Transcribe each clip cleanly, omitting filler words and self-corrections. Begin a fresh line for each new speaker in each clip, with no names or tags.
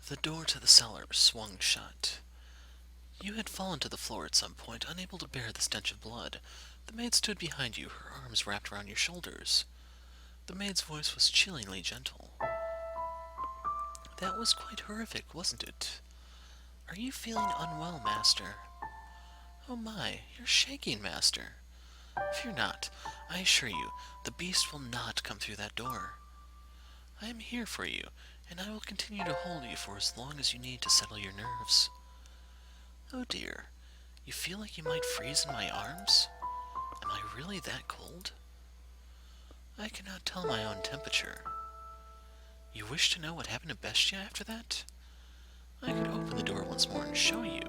The door to the cellar swung shut. You had fallen to the floor at some point, unable to bear the stench of blood. The maid stood behind you, her arms wrapped around your shoulders. The maid's voice was chillingly gentle. That was quite horrific, wasn't it? Are you feeling unwell, Master? Oh my, you're shaking, Master. Fear not. I assure you, the beast will not come through that door. I am here for you, and I will continue to hold you for as long as you need to settle your nerves. Oh dear, you feel like you might freeze in my arms? Am I really that cold? I cannot tell my own temperature. You wish to know what happened to Bestia after that? I could open the door once more and show you.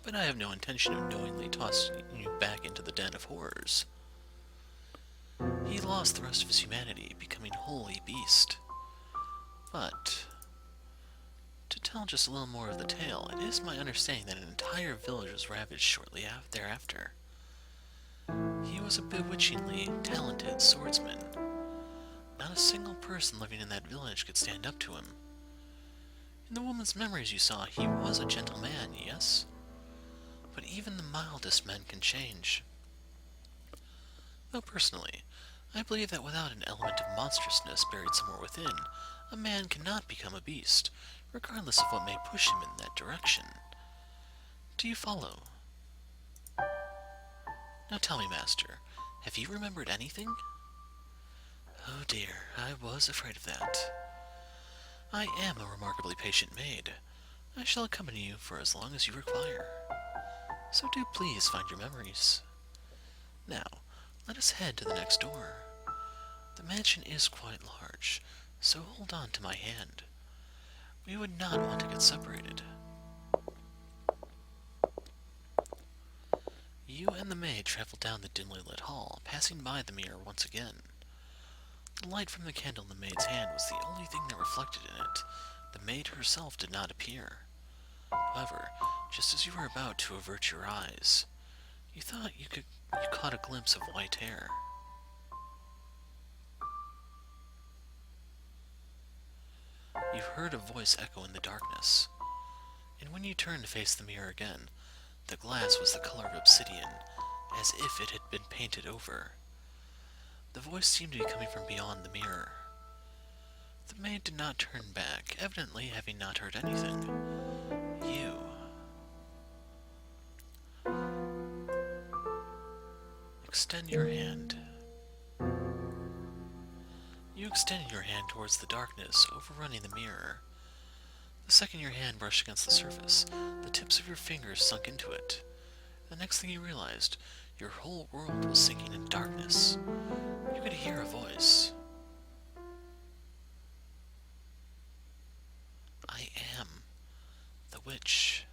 But I have no intention of knowingly tossing you back into the den of horrors. He lost the rest of his humanity, becoming wholly beast. But, to tell just a little more of the tale, it is my understanding that an entire village was ravaged shortly thereafter. He was a bewitchingly talented swordsman. Not a single person living in that village could stand up to him. In the woman's memories you saw, he was a gentle man, yes? But even the mildest men can change. Though personally, I believe that without an element of monstrousness buried somewhere within, a man cannot become a beast, regardless of what may push him in that direction. Do you follow? Now tell me, Master, have you remembered anything? Oh dear, I was afraid of that. I am a remarkably patient maid. I shall accompany you for as long as you require. So do please find your memories. Now, let us head to the next door. The mansion is quite large, so hold on to my hand. We would not want to get separated. You and the maid traveled down the dimly lit hall, passing by the mirror once again. The light from the candle in the maid's hand was the only thing that reflected in it. The maid herself did not appear. However, just as you were about to avert your eyes, you thought you caught a glimpse of white hair. You heard a voice echo in the darkness, and when you turned to face the mirror again, the glass was the color of obsidian, as if it had been painted over. The voice seemed to be coming from beyond the mirror. The maid did not turn back, evidently having not heard anything. You. Extend your hand. You extended your hand towards the darkness, overrunning the mirror. The second your hand brushed against the surface, the tips of your fingers sunk into it. The next thing you realized, your whole world was sinking in darkness. You could hear a voice. I am the witch.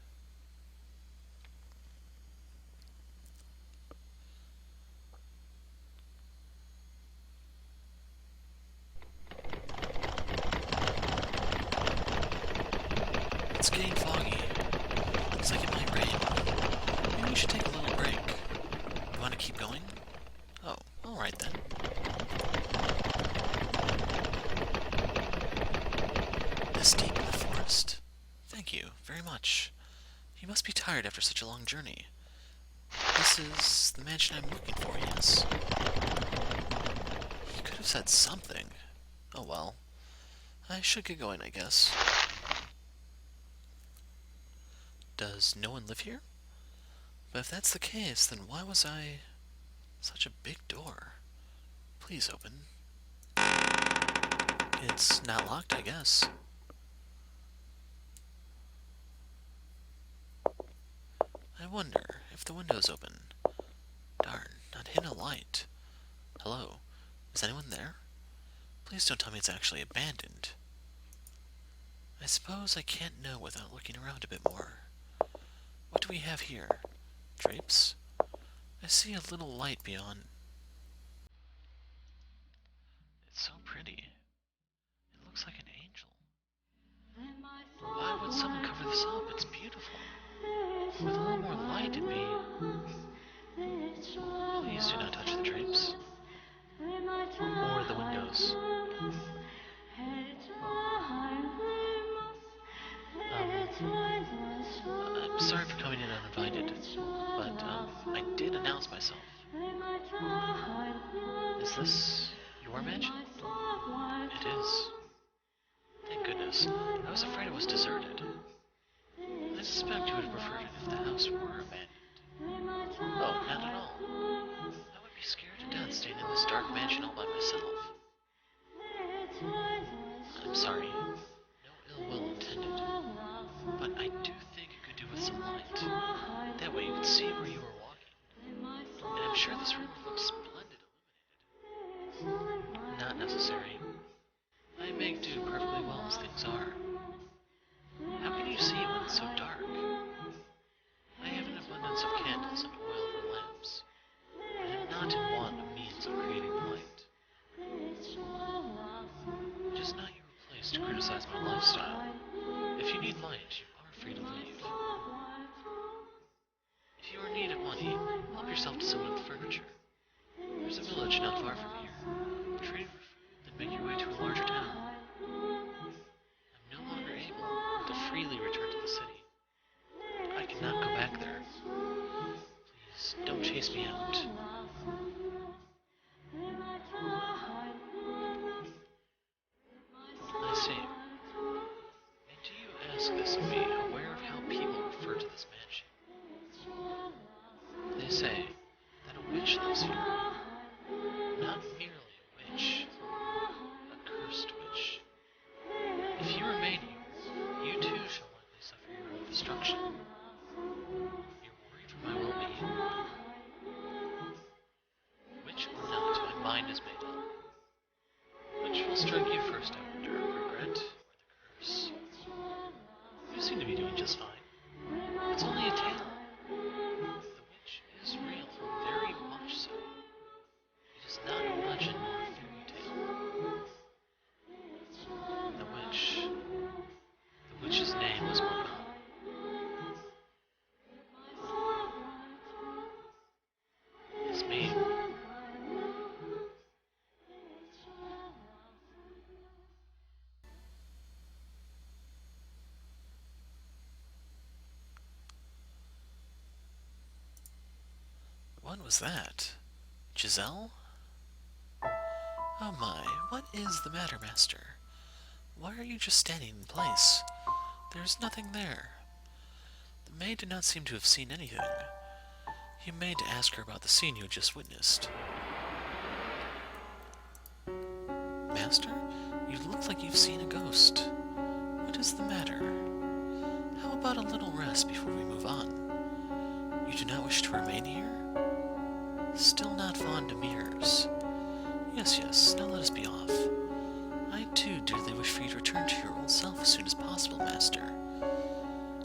It's getting foggy. Looks like it might rain. Maybe we should take a little break. You want to keep going? Oh, alright then. This deep in the forest? Thank you very much. You must be tired after such a long journey. This is the mansion I'm looking for, yes? He could have said something. Oh well. I should get going, I guess. Does no one live here? But if that's the case, then why was I... Such a big door. Please open. It's not locked, I guess. I wonder if the window's open. Darn, not hitting a light. Hello? Is anyone there? Please don't tell me it's actually abandoned. I suppose I can't know without looking around a bit more. What do we have here? Drapes? I see a little light beyond. It's so pretty. It looks like an angel. Why would someone cover this up? It's beautiful. With a little more light, it'd be... Please do not touch the drapes. Or the windows. myself. Is this your mansion? It is. Thank goodness. I was afraid it was deserted. I suspect you would have preferred it if the house were abandoned. Oh, not at all. I would be scared to death staying in this dark mansion all by myself. I'm sorry. No ill will intended. But I do think it could do with some light. That way you could see where you were walking. And I'm sure this room would look splendid illuminated. Not necessary. I make do perfectly well as things are. How can you see when it's so dark? I have an abundance of candles and oil for lamps. I am not in want of means of creating light. It is not your place to criticize my lifestyle. If you need light, you are free to leave. If you are in need of money, help yourself to someone with furniture. There's a village not far from here. Trade for food, then make your way to a larger town. I'm no longer able to freely return to the city. I cannot go back there. Please, don't chase me out. I see. And do you ask this of me, aware of how people refer to this mansion? They say that a witch lives here. Not merely a witch, a cursed witch. If you remain here, you too shall likely suffer your own destruction. You're worried for my well-being? Witch or not, my mind is made up. Which will strike you first, I wonder, regret or the curse? You seem to be doing just fine. It's only a tale. The witch is real, very much so. It is not a legend nor a fairy tale. The witch's name was Morgana. It's me. What was that? Giselle? Oh my, what is the matter, Master? Why are you just standing in place? There's nothing there. The maid did not seem to have seen anything. He made to ask her about the scene you had just witnessed. Master, you look like you've seen a ghost. What is the matter? How about a little rest before we move on? You do not wish to remain here? Still not fond of mirrors. Yes, now let us be off. I too dearly wish for you to return to your old self as soon as possible, Master.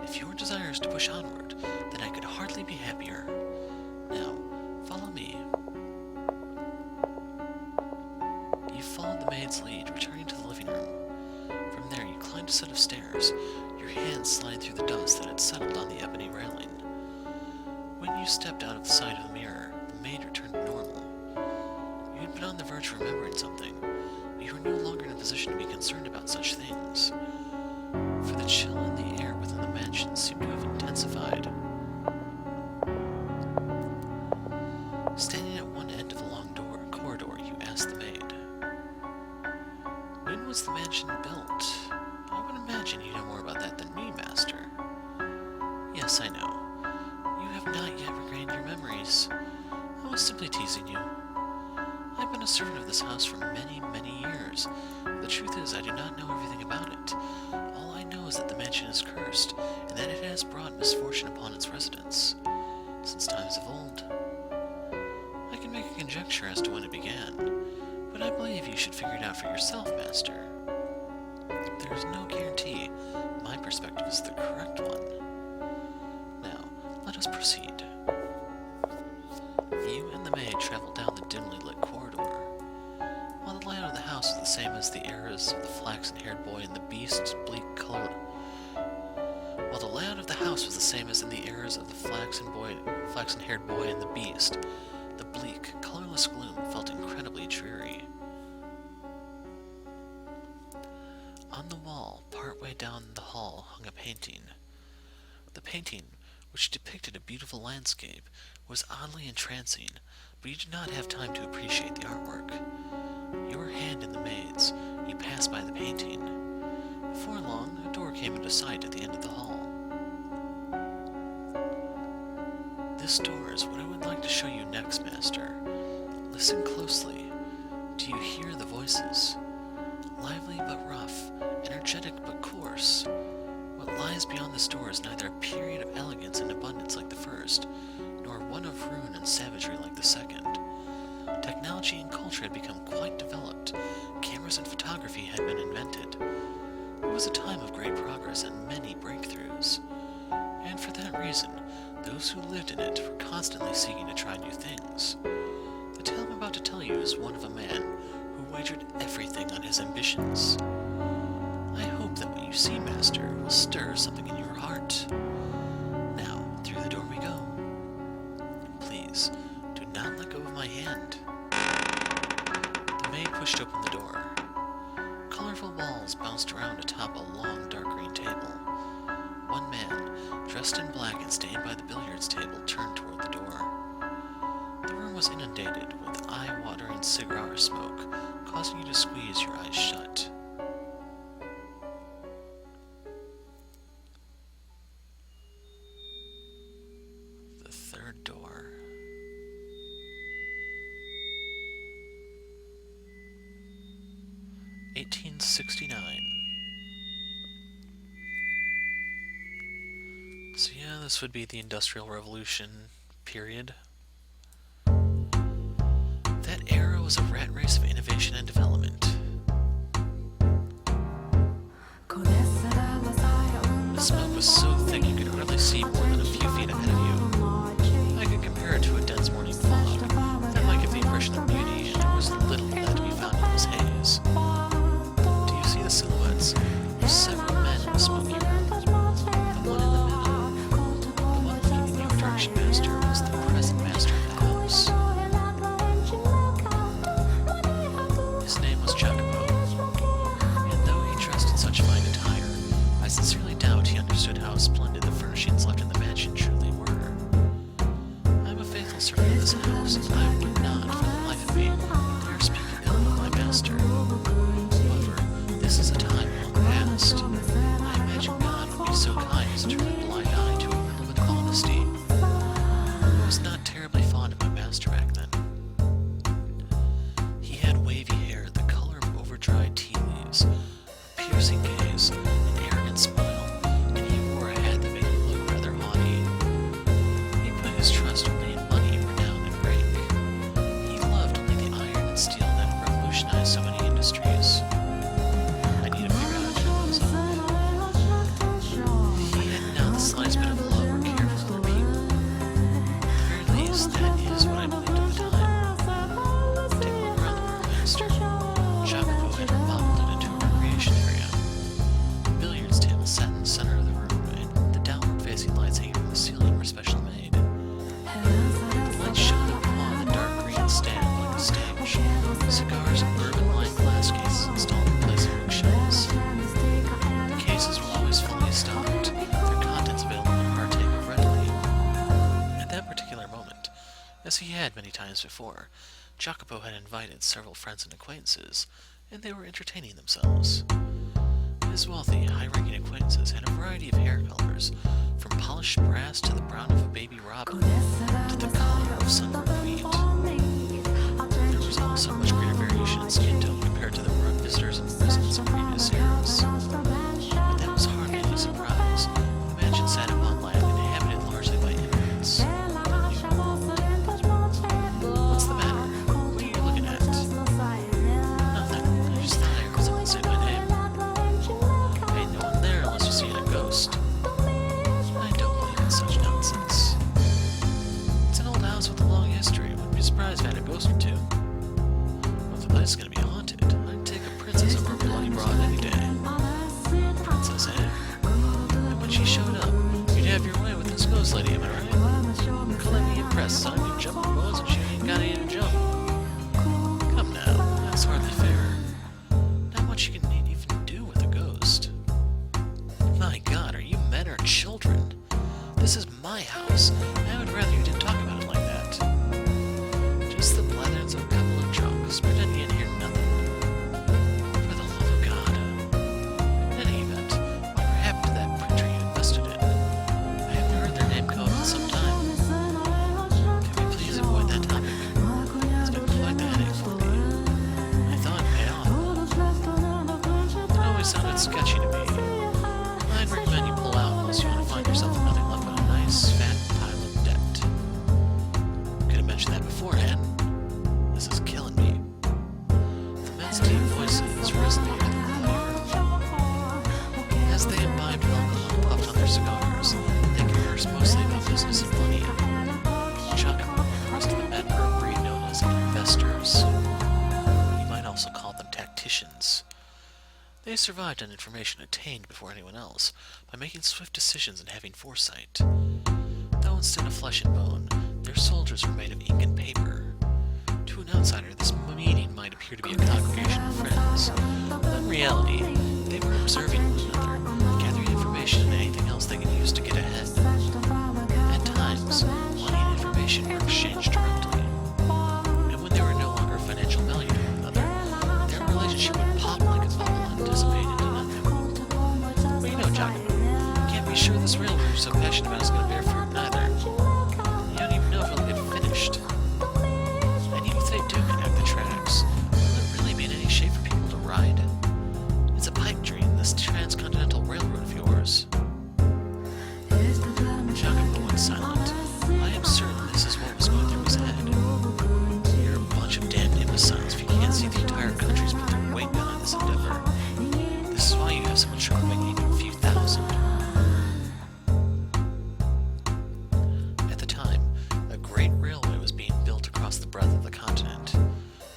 If your desire is to push onward, then I could hardly be happier. Now, follow me. You followed the maid's lead, returning to the living room. From there, you climbed a set of stairs, your hands sliding through the dust that had settled on the ebony railing. When you stepped out of the side of the mirror, the maid returned to normal. You had been on the verge of remembering something, but you were no longer in a position to be concerned about such things, for the chill in the air within the mansion seemed to have intensified. Standing at one end of the long corridor, you asked the maid, "When was the mansion built? I would imagine you know more about that than me, Master." "Yes, I know. You have not yet regained your memories. I was simply teasing you. I've been a servant of this house for many, many years. The truth is, I do not know everything about it. All I know is that the mansion is cursed, and that it has brought misfortune upon its residents, since times of old. I can make a conjecture as to when it began, but I believe you should figure it out for yourself, Master. There is no guarantee my perspective is the correct one. Now, let us proceed." You and the maid traveled down the dimly lit corridor. While the layout of the house was the same as the eras of the flaxen-haired boy and the beast's bleak color. While the layout of the house was the same as in the eras of the flaxen-haired boy and the beast, the bleak, colorless gloom felt incredibly dreary. On the wall, partway down the hall, hung a painting. The painting, which depicted a beautiful landscape, was oddly entrancing, but you did not have time to appreciate the artwork. Your hand in the maid's, you passed by the painting. Before long, a door came into sight at the end of the hall. This door is what I would like to show you next, Master. Listen closely. Do you hear the voices? Lively but rough, energetic but coarse. What lies beyond this door is neither a period of elegance and abundance like the first, nor one of ruin and savagery like the second. Technology and culture had become quite developed. Cameras and photography had been invented. It was a time of great progress and many breakthroughs. And for that reason, those who lived in it were constantly seeking to try new things. The tale I'm about to tell you is one of a man who wagered everything on his ambitions. I hope that what you see, Master, will stir something in your heart. Now, through the door we go. Please, do not let go of my hand. The maid pushed open the door. Colorful balls bounced around atop a long, dark green table. One man, dressed in black and stained by the billiards table, turned toward the door. The room was inundated with eye-watering cigar smoke, causing you to squeeze your eyes shut. The third door. (1869). So yeah, this would be the Industrial Revolution period. That era was a rat race of innovation and development. The smoke was so thick you could hardly see more than a few feet ahead of you. I could compare it to a dense morning fog that might give the impression of beauty, and there was little that to be found in this haze. Do you see the silhouettes of several men in the smoky room? The one in the middle, the one looking in your direction, Master, was the present master of the house. His name was Jacopo, and though he dressed in such fine attire, I sincerely doubt he understood how splendid the furnishings left in the mansion truly were. I am a faithful servant of this house, and I would not, for the life of me, dare speak ill of my master. However, this is a time long past. I imagine God would be so kind as to turn a blind eye to a world with honesty. I was not terribly fond of my master back then. He had wavy hair the color of over-dried tea leaves, a piercing gaze, an arrogant smile, and he wore a hat that made him look rather haughty. He put his trust only in money, renown, and rank. He loved only the iron and steel that had revolutionized so many industries. I need to figure out how to turn those off. He had not the slightest bit of love or care for other people. At the very least, that is what I believed at the time. Take a look around the room, Master. Jacopo had remodeled it into a recreation area. The billiards table sat in the center of the room, and the downward-facing lights hanging from the ceiling were special made. The lights shone upon the dark green stand like a stage. Cigars and bourbon-lined glass cases installed in place of bookshelves. The cases were always fully stocked, their contents available to partake of readily. At that particular moment, as he had many times before, Jacopo had invited several friends and acquaintances, and they were entertaining themselves. His wealthy, high-ranking acquaintances had a variety of hair colors, from polished brass to the brown of a baby robin, to the color of sunburned wheat. There was also much greater variation in skin tone compared to the visitors and residents of previous eras. But that was hardly any surprise. The mansion sat upon land inhabited largely by immigrants. What's the matter? What are you looking at? Nothing. I just thought I heard someone say my name. Ain't no one there unless you're seeing a ghost. I don't believe in such nonsense. It's an old house with a long history. Wouldn't be surprised if I had a ghost or two. Well, if the place is gonna be haunted, I'd take a princess over a bloody broad any day. Princess, eh? And when she showed up, you'd have your way with this ghost lady, am I right? Let me impress, son. You jump the bones and she ain't got any to jump. Come now, that's hardly fair. Not much you can even do with a ghost. My God, are you men or children? This is my house. I would rather you didn't talk about it like bit sketchy to me. I'd recommend you pull out unless you want to find yourself with nothing left but a nice, fat pile of debt. Could have mentioned that beforehand. This is killing me. The men's deep voices risen near the room. As they imbibed alcohol and puffed on their cigars, they conversed mostly about business and money. Jacopo and the rest of the men were a breed known as investors. You might also call them tacticians. They survived on information attained before anyone else, by making swift decisions and having foresight. Though instead of flesh and bone, their soldiers were made of ink and paper. To an outsider, this meeting might appear to be a congregation of friends, but in reality, they were observing one another, gathering information and anything else they could use to get ahead. At times, money and information were exchanged directly, and when they were no longer of financial value to one another, their relationship would pop like a bubble and dissipate into nothing. But you know, Jacopo, you can't be sure this railroad you're so passionate about is going to bear fruit neither. You don't even know if it'll get finished. And even if they do connect the tracks, will it really be in any shape for people to ride? It's a pipe dream, this transcontinental railroad of yours. Jacopo went silent. I am certain this is what was going through his head. You're a bunch of damned imbeciles if you can't see the entire country's put their weight behind this endeavor. This is why you have so much trouble making a few thousand. At the time, a great railway was being built across the breadth of the continent.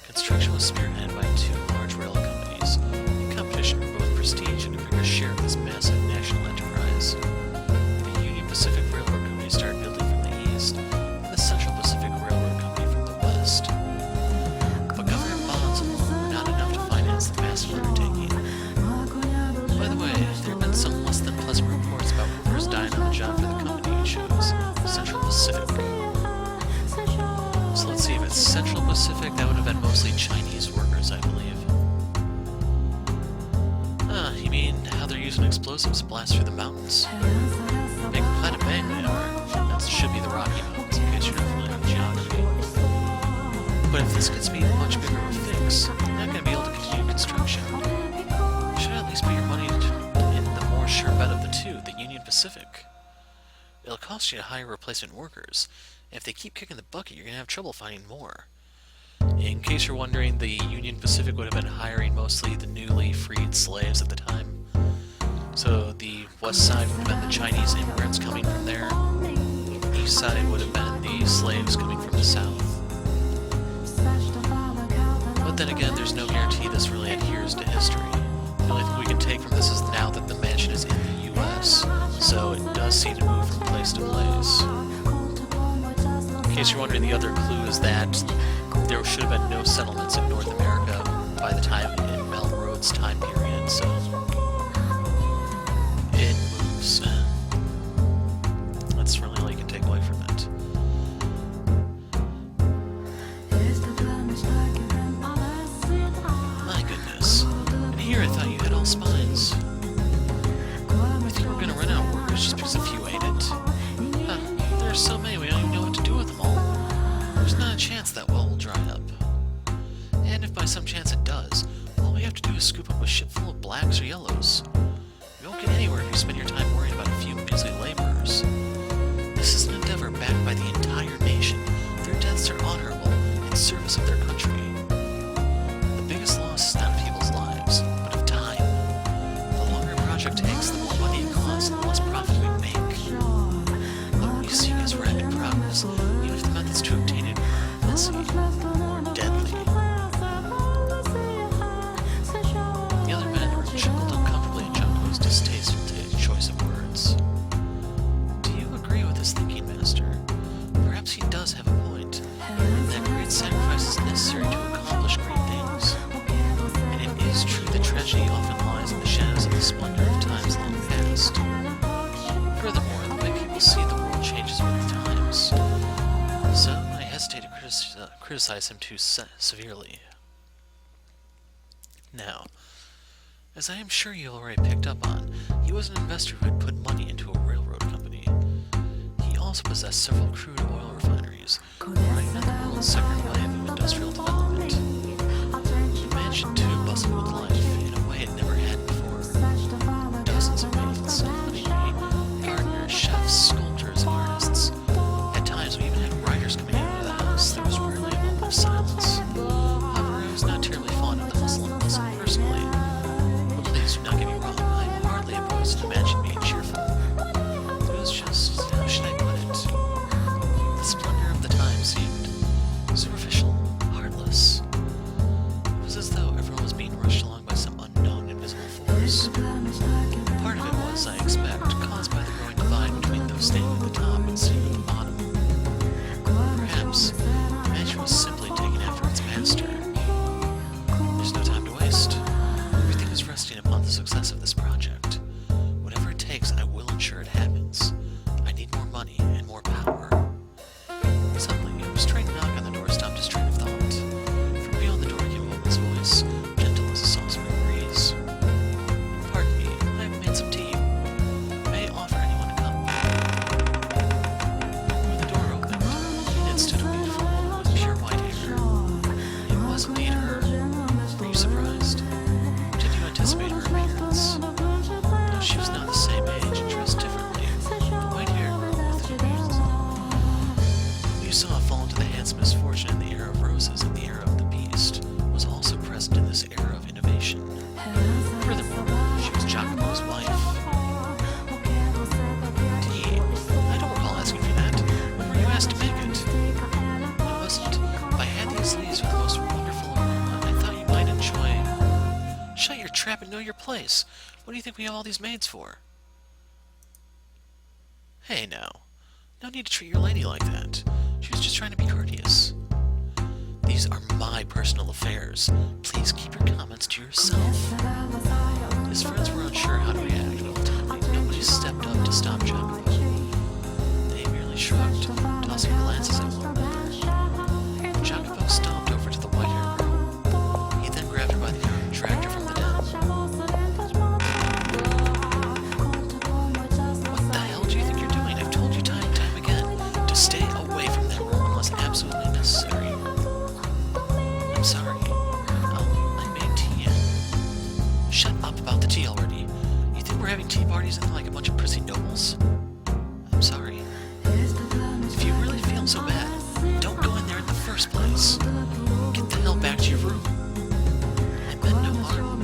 Construction was spearheaded by two large rail companies, in competition for both prestige and a bigger share of this massive national enterprise. The Union Pacific Railroad Company started building from the east, and the Central Pacific Railroad Company from the west. But government bonds alone were not enough to finance the massive undertaking. By the way, there have been some less than pleasant reports about workers dying on the job for the company you chose, Central Pacific. So let's see, if it's Central Pacific, that would have been mostly Chinese workers, I believe. You mean how they're using explosives to blast through the mountains? Big planet bang they are. That should be the Rocky Mountains, in case you're not familiar with geography. But if this gets me much bigger of a fix, I'm not going to be able to continue construction. You should at least put your money in the more sure bet of the two, the Union Pacific. It'll cost you to hire replacement workers, and if they keep kicking the bucket, you're going to have trouble finding more. In case you're wondering, the Union Pacific would have been hiring mostly the newly freed slaves at the time. So the west side would have been the Chinese immigrants coming from there. The east side would have been the slaves coming from the south. But then again, there's no guarantee this really adheres to history. The only thing we can take from this is now that the mansion is in the U.S., so it does seem to move from place to place. In case you're wondering, the other clue is that there should have been no settlements in North America by the time in Belt Road's time period, so it moves. That's really all you can take away from it. My goodness. And here I thought you had all spines. You think we're gonna run out of workers just because a few ate it? Huh, there's so many we don't even know what to do with them all. There's not a chance that well will dry up. And if by some chance it does, all we have to do is scoop up a ship full of blacks or yellows. You won't get anywhere if you spend your time worrying about a few measly laborers. This is an endeavor backed by the entire nation. Their deaths are honorable in service of their country. The biggest loss is not of people's lives, but of time. The longer a project takes, the more money it costs and the less profit we make. What we seek is rapid progress, even if the methods to obtain it are messy or deadly. The other men were chuckled uncomfortably at Jacopo's distasteful choice of words. Do you agree with his thinking, Master? Perhaps he does have a point, and that great sacrifice is necessary to accomplish great things. And it is true that tragedy often lies in the shadows of the splendor of times long past. Furthermore, the way people see the world changes with the times. So I hesitate to criticize him too severely. Now, as I am sure you already picked up on, he was an investor who had put money into a railroad company. He also possessed several crude oil refineries, right at the world's second wave of industrial development. The mansion, too, bustled with life in a way it never had before. as I expect, caused by the growing divide between those standing at the top and sitting at the bottom. Perhaps the mansion was simply taken after its master. There's no time to waste. Everything is resting upon the success of this project. Whatever it takes, I will ensure it happens. I need more money and more power. Suddenly, a restrained knock on the door stopped his train of thought. From beyond the door came a woman's voice, gentle as a soft spring breeze. Pardon me, I have made some tea. May I offer anyone to come? When the door opened, in it stood a beautiful woman with pure white hair. It was indeed her. Were you surprised? Did you anticipate her appearance? No, she was not the same age and dressed differently. The white-haired girl with the you saw fall into the handsomest fortune in the era of roses and the era of the beast was also present in this era of innovation. Furthermore, she was Jacopo's wife. Tea? I don't recall asking for that. When were you asked to make it? I wasn't. If I had these leaves with the most wonderful aroma, I thought you might enjoy. Shut your trap and know your place. What do you think we have all these maids for? Hey, now. No need to treat your lady like that. She was just trying to be courteous. These are my personal affairs. Please keep your comments to yourself. His friends were unsure how to react, but ultimately nobody stepped up to stop Jacopo. They merely shrugged, tossing glances at one another. Jacopo stomped over to the white-haired girl. He then grabbed her by the arm and dragged her from the den. What the hell do you think you're doing? I've told you time and time again to stay away from that room unless absolutely necessary. I'm sorry. I made tea. Shut up about the tea already. You think we're having tea parties and like a bunch of prissy nobles? I'm sorry. If you really feel so bad, don't go in there in the first place. Get the hell back to your room. I meant no harm.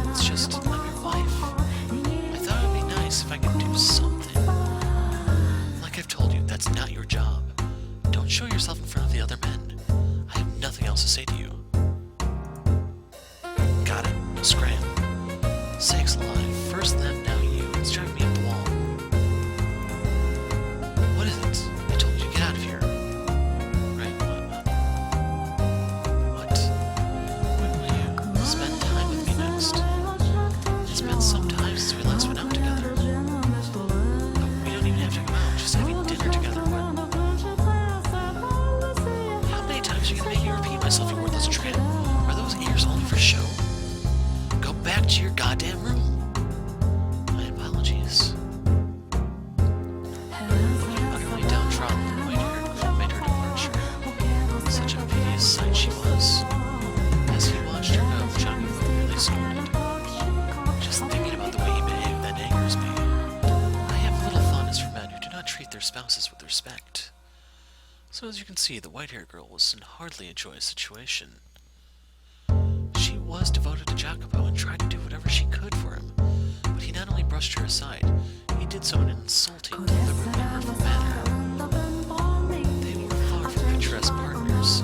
It's just, I'm your wife. I thought it would be nice if I could do something. Like I've told you, that's not your job. Don't show yourself in front of the other men. I have nothing else to say to you. Got it. No scram. Sakes alive. First them, now you. It's driving me up the wall. What is it? I told you to get out of here. Right, what? When will you spend time with me next? It's been some time since we last went out together. We don't even have to go out, just having dinner together. How many times are you gonna make me repeat myself, you worthless tramp? Are those ears only for show? Go back to your goddamn room. My apologies. Utterly downtrodden, the white-haired girl made her departure. Such a piteous sight she was. As he watched her go, Jacopo really snorted. Just thinking about the way he behaved, that angers me. I have little fondness for men who do not treat their spouses with respect. So as you can see, the white-haired girl was in hardly a joyous situation. She was devoted to Jacopo and tried to do whatever she could for him, but he not only brushed her aside, he did so in an insulting, deliberately hurtful manner. They were far from picturesque partners.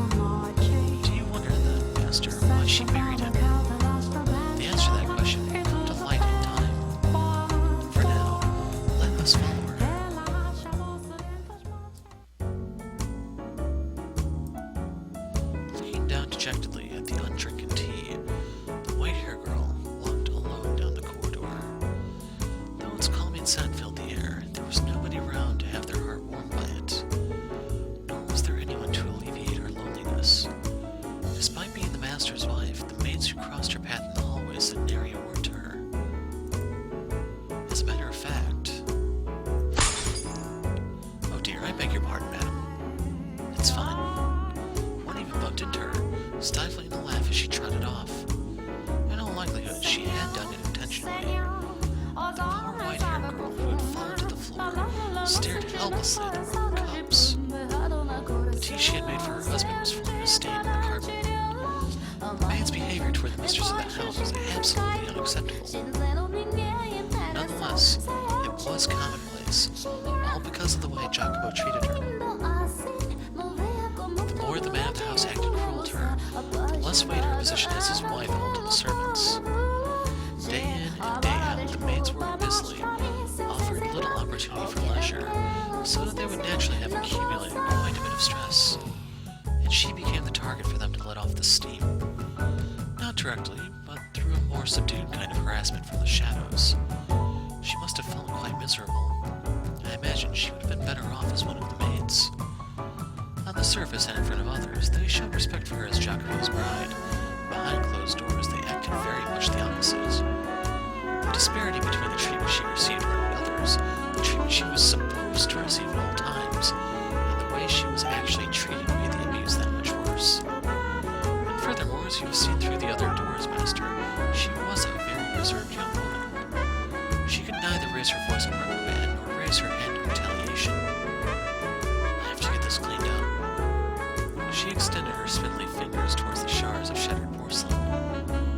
Do you wonder then, Master, why she married him? The answer to that question will come to light in time. For now, let us follow her. Looking down dejectedly at the undrinking tea, the white-haired girl walked alone down the corridor. Though its calming scent filled the air, there was nobody around to have their heart warmed by it. Nor was there anyone to alleviate her loneliness. Despite being the master's wife, the maids who crossed her path in the hallway said nary a word to her. As a matter of fact... Oh dear, I beg your pardon, madam. It's fine. One even bumped into her, stifling a laugh as she trotted off. In all likelihood, she had done it intentionally. The poor white-haired girl who had fallen to the floor stared helplessly at the ruined cups. The tea she had made for her husband was forming a stain on the carpet. The maid's behavior toward the mistress of the house was absolutely unacceptable. Nonetheless, it was commonplace, all because of the way Jacopo treated her. The more the man of the house acted cruel to her, the less weight her position as his wife held to the servants. Day in and day out, the maids worked busily, represent in front of others, they showed respect for her as Jacopo's bride. Behind closed doors, they acted very much the opposite. The disparity between the treatment she received from the others, the treatment she was supposed to receive at all times, and the way she was actually treated made the abuse that much worse. And furthermore, as you have seen through the other doors, Master, she was a very reserved young woman. She could neither raise her voice in reprimand nor raise her hand in retaliation. I have to get this cleaned up. She extended her spindly fingers towards the shards of shattered porcelain.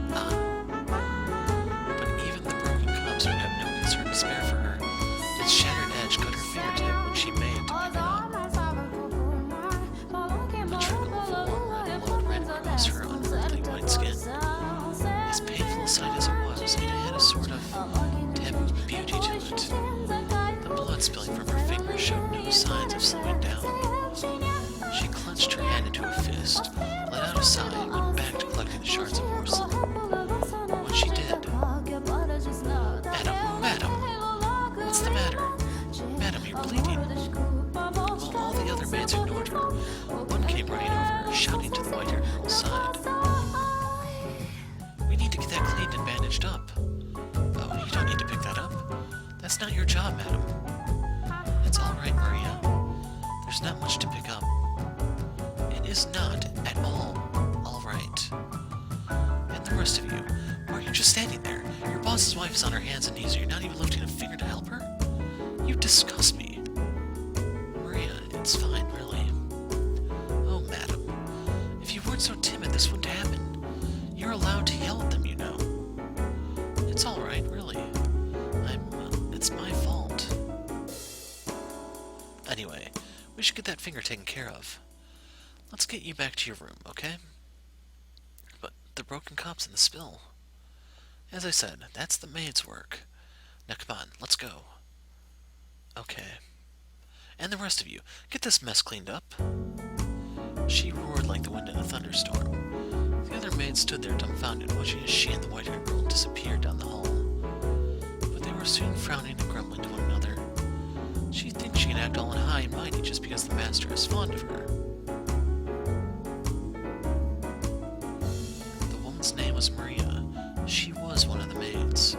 But even the broken cups would have no concern to spare for her. Its shattered edge cut her fingertip when she made it to pick it up. A trickle of warm red blood ran across her unearthly white skin. As painful a sight as it was, it had a sort of taboo beauty to it. The blood spilling from her fingers showed no signs of slowing down. She clenched her hand into a fist, let out a sigh, and went back to collecting the shards of porcelain. When she did, Madam, what's the matter? Madam, you're bleeding. While all the other maids ignored her, one came running over, shouting to the white-haired girl's side. We need to get that cleaned and bandaged up. Oh, you don't need to pick that up? That's not your job, madam. It's all right, Maria. There's not much to pick up. It is not at all right. And the rest of you, why are you just standing there? Your boss's wife is on her hands and knees and you're not even lifting a finger to help her? You disgust me. Maria, it's fine, really. Oh, madam, if you weren't so timid, this wouldn't happen. You're allowed to yell at them, you know. It's all right, really. It's my fault. Anyway, we should get that finger taken care of. Let's get you back to your room, okay? But the broken cups and the spill. As I said, that's the maid's work. Now come on, let's go. Okay. And the rest of you, get this mess cleaned up. She roared like the wind in a thunderstorm. The other maids stood there dumbfounded, watching as she and the white-haired girl disappeared down the hall. But they were soon frowning and grumbling to one another. She thinks she can act all in high and mighty just because the master is fond of her. The woman's name was Maria. She was one of the maids.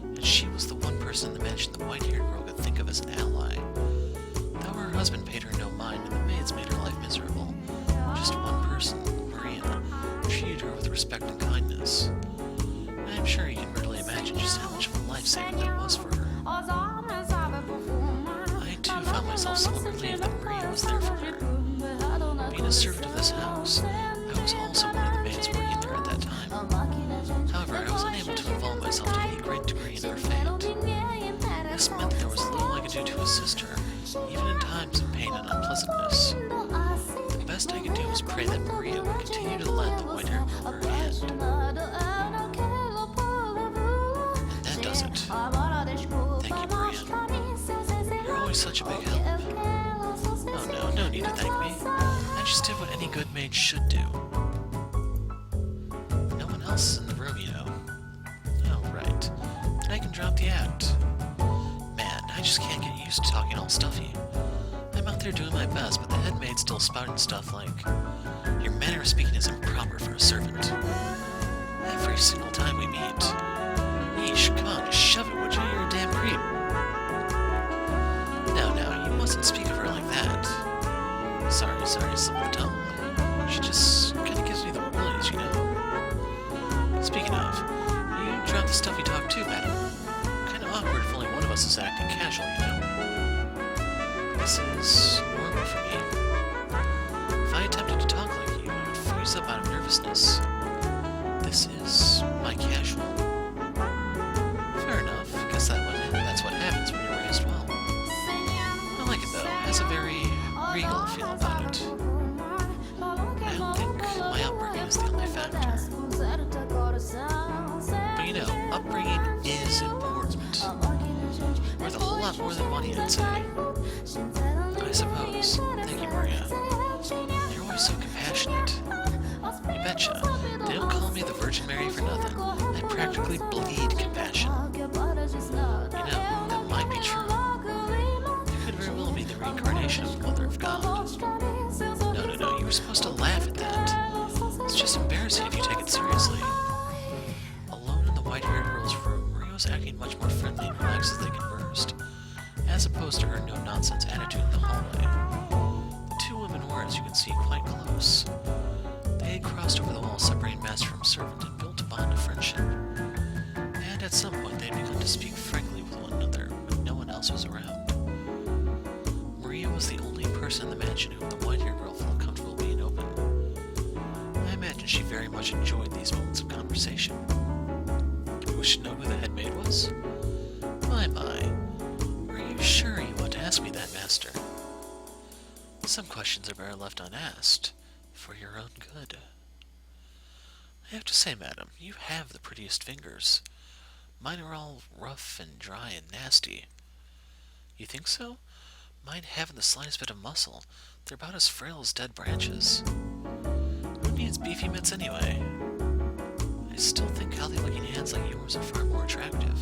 And she was the one person in the mansion the white-haired girl could think of as an ally. Though her husband paid her no mind and the maids made her life miserable, just one person, Maria, treated her with respect and kindness. I am sure you can readily imagine just how much of a lifesaver that was for her. I too found myself somewhat relieved that Maria was there for her. Being a servant of this house, I was also one of the maids working there at that time. However, I was unable to involve myself to any great degree in her fate. This meant that there was little I could do to assist her, even in times of pain and unpleasantness. The best I could do was pray that Maria would continue to lend the white-haired girl her hand. And that does it. Thank you, Maria. You're always such a big help. Oh no need to thank me. I just did what any good maid should do. No one else is in the room, you know. Oh, right. Then I can drop the act. Man, I just can't get used to talking all stuffy. I'm out there doing my best, but the head maid's still spouting stuff like, your manner of speaking is improper for a servant. Every single time we meet. Yeesh, come on, just shove it, would you? You're a damn creep. No, you mustn't speak of her like that. Sorry, slip of the tongue. She just kinda gives me the willies, you know. Speaking of, you drop the stuffy talk too, madam. Kinda awkward if only one of us is acting casual, you know. This is normal for me. If I attempted to talk like you, I would freeze up out of nervousness. This is my casual. Fair enough, guess that's what happens when you're raised well. I like it though, it has a very regal feel about it. I don't think my upbringing is the only factor. But you know, upbringing is important. Worth a whole lot more than money, I'd say. I suppose. Thank you, Maria. You're always so compassionate. You betcha. They don't call me the Virgin Mary for nothing. I practically bleed compassion. You know, that might be true. You could very well be the reincarnation of the Mother of God. No, supposed to laugh at that. It's just embarrassing if you take it seriously. Alone in the white-haired girl's room, Maria was acting much more friendly and relaxed as they conversed, as opposed to her no-nonsense attitude in the hallway. The two women were, as you can see, quite close. They had crossed over the wall separating master from servant and built a bond of friendship. And at some point they had begun to speak frankly with one another when no one else was around. Maria was the only person in the mansion whom the white-haired girl felt comfortable being open. I imagine she very much enjoyed these moments of conversation. You wish to know who the head maid was? My. Are you sure you want to ask me that, master? Some questions are better left unasked, for your own good. I have to say, madam, you have the prettiest fingers. Mine are all rough and dry and nasty. You think so? Mine haven't the slightest bit of muscle. They're about as frail as dead branches. Who needs beefy mitts anyway? I still think healthy-looking hands like yours are far more attractive.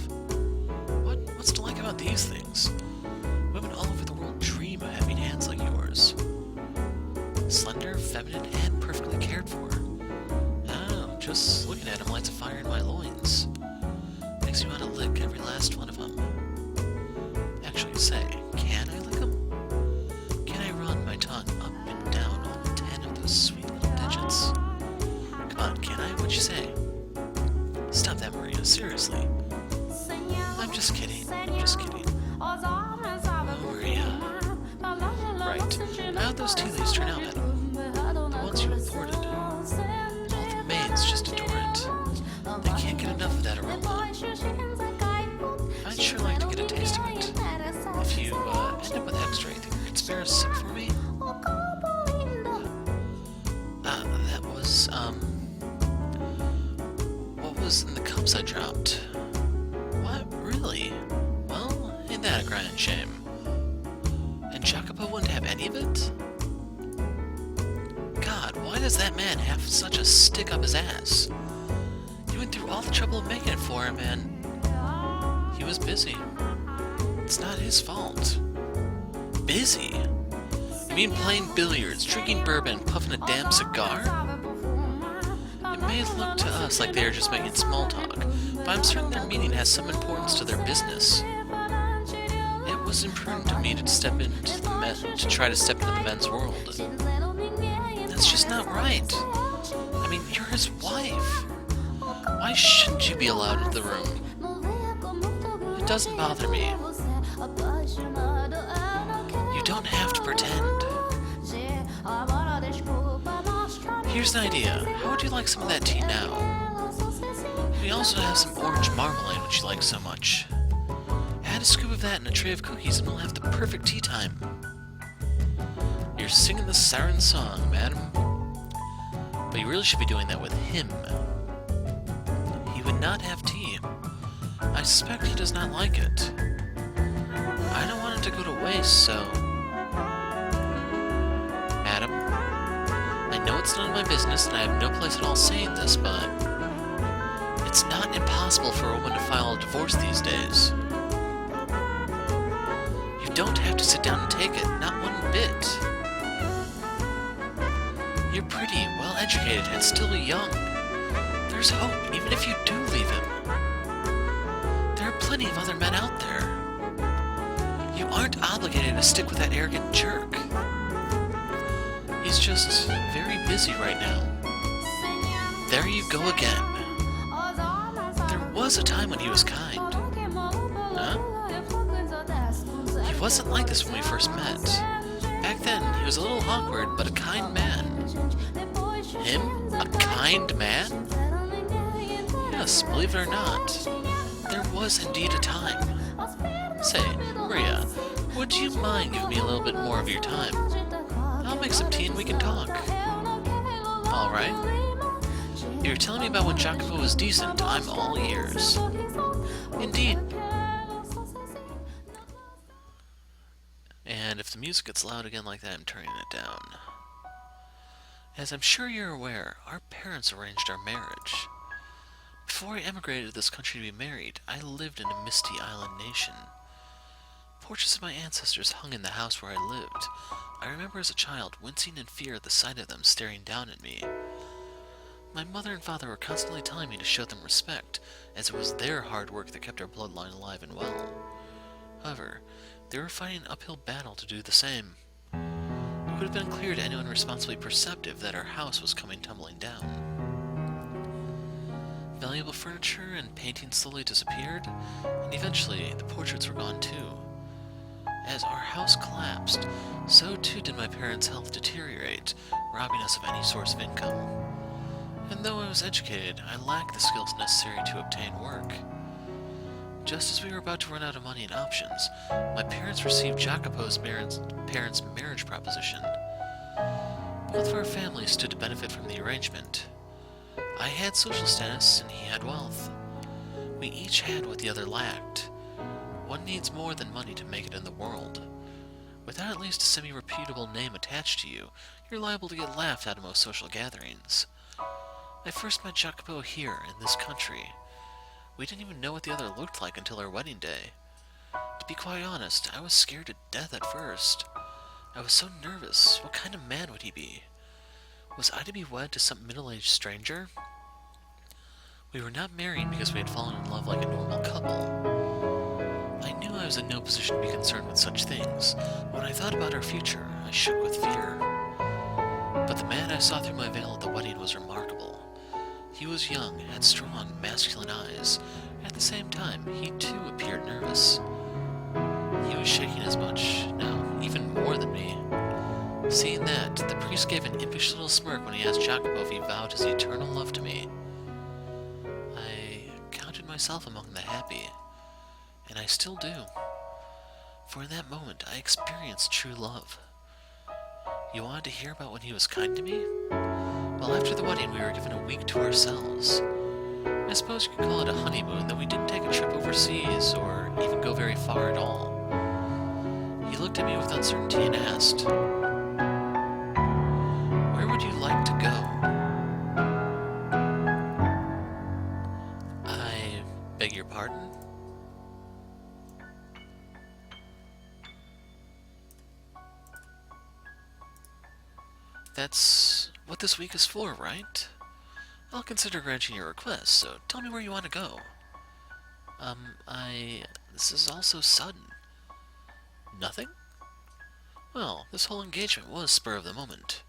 What's to like about these things? Women all over the world dream of having hands like yours. Slender, feminine, and perfectly cared for. Oh, just looking at them lights a fire in my loins. Makes me want to lick every last one of them. Actually, say, can I lick them? Can I run my tongue up and down all 10 of those sweet little digits? Come on, can I? What'd you say? Stop that, Maria, seriously. I'm just kidding. Oh, Maria. Right. How'd those tea leaves turn out, madam? The ones you imported. All the maids just adore it. They can't get enough of that aroma. I'd sure like to get a taste of it. If you end up with extra, you think you could spare a sip for me? That was, what was in the cups I dropped? What? Really? Well, ain't that a grand shame? And Jacopo wouldn't have any of it? God, why does that man have such a stick up his ass? You went through all the trouble of making it for him, and he was busy. It's not his fault. Busy? You mean playing billiards, drinking bourbon, puffing a damn cigar? It may look to us like they are just making small talk, but I'm certain their meeting has some importance to their business. It was imprudent of me to try to step into the men's world. That's just not right. I mean, you're his wife. Why shouldn't you be allowed into the room? It doesn't bother me. You don't have to pretend. Here's an idea. How would you like some of that tea now? We also have some orange marmalade, which you like so much. Add a scoop of that and a tray of cookies and we'll have the perfect tea time. You're singing the siren song, madam. But you really should be doing that with him. He would not have tea. I suspect he does not like it. I don't want it to go to waste, so... Madam, I know it's none of my business and I have no place at all saying this, but... it's not impossible for a woman to file a divorce these days. You don't have to sit down and take it, not one bit. You're pretty, well-educated, and still young. There's hope, even if you do leave him. There are plenty of other men out there. You aren't obligated to stick with that arrogant jerk. He's just very busy right now. There you go again. There was a time when he was kind. Huh? He wasn't like this when we first met. Back then, he was a little awkward, but a kind man. Him? A kind man? Yes, believe it or not. There was indeed a time. Say, Maria, would you mind giving me a little bit more of your time? I'll make some tea and we can talk. Alright. If you're telling me about when Jacopo was decent, I'm all ears. Indeed. And if the music gets loud again like that, I'm turning it down. As I'm sure you're aware, our parents arranged our marriage. Before I emigrated to this country to be married, I lived in a misty island nation. portraits of my ancestors hung in the house where I lived. I remember as a child wincing in fear at the sight of them staring down at me. My mother and father were constantly telling me to show them respect, as it was their hard work that kept our bloodline alive and well. However, they were fighting an uphill battle to do the same. It would have been clear to anyone responsibly perceptive that our house was coming tumbling down. Valuable furniture and paintings slowly disappeared, and eventually the portraits were gone too. As our house collapsed, so too did my parents' health deteriorate, robbing us of any source of income. And though I was educated, I lacked the skills necessary to obtain work. Just as we were about to run out of money and options, my parents received Jacopo's parents' marriage proposition. Both of our families stood to benefit from the arrangement. I had social status, and he had wealth. We each had what the other lacked. One needs more than money to make it in the world. Without at least a semi-reputable name attached to you, you're liable to get laughed at most social gatherings. I first met Jacopo here, in this country. We didn't even know what the other looked like until our wedding day. To be quite honest, I was scared to death at first. I was so nervous. What kind of man would he be? Was I to be wed to some middle-aged stranger? We were not married because we had fallen in love like a normal couple. I knew I was in no position to be concerned with such things. When I thought about our future, I shook with fear. But the man I saw through my veil at the wedding was remarkable. He was young, had strong, masculine eyes. At the same time, he too appeared nervous. He was shaking as much, no, even more than me. Seeing that, the priest gave an impish little smirk when he asked Jacopo if he vowed his eternal love to me. I counted myself among the happy, and I still do. For in that moment, I experienced true love. You wanted to hear about when he was kind to me? Well, after the wedding, we were given a week to ourselves. I suppose you could call it a honeymoon, though we didn't take a trip overseas, or even go very far at all. He looked at me with uncertainty and asked, "Where would you like to go?" I beg your pardon? That's what this week is for, right? I'll consider granting your request, so tell me where you want to go. This is all so sudden. Nothing? Well, this whole engagement was spur of the moment.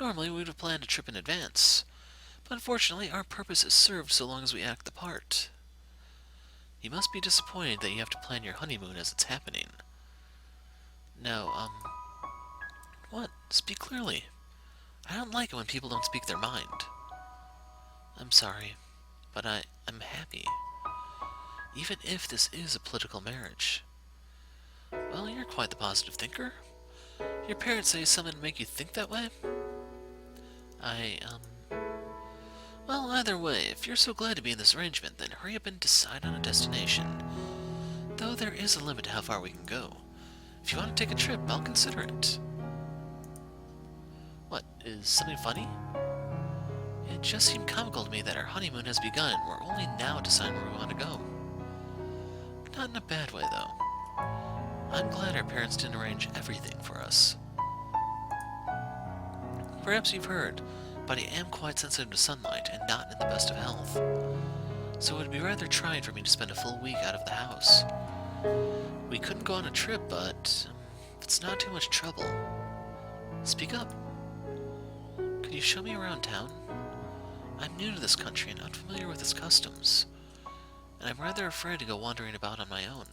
Normally we would have planned a trip in advance, but unfortunately our purpose is served so long as we act the part. You must be disappointed that you have to plan your honeymoon as it's happening. Now, what? Speak clearly. I don't like it when people don't speak their mind. I'm sorry, but I'm happy. Even if this is a political marriage. Well, you're quite the positive thinker. Your parents say something to make you think that way? Well, either way, if you're so glad to be in this arrangement, then hurry up and decide on a destination. Though there is a limit to how far we can go. If you want to take a trip, I'll consider it. What, is something funny? It just seemed comical to me that our honeymoon has begun and we're only now deciding where we want to go. Not in a bad way, though. I'm glad our parents didn't arrange everything for us. Perhaps you've heard, but I am quite sensitive to sunlight and not in the best of health. So it would be rather trying for me to spend a full week out of the house. We couldn't go on a trip, but if it's not too much trouble, speak up. Could you show me around town? I'm new to this country and unfamiliar with its customs, and I'm rather afraid to go wandering about on my own.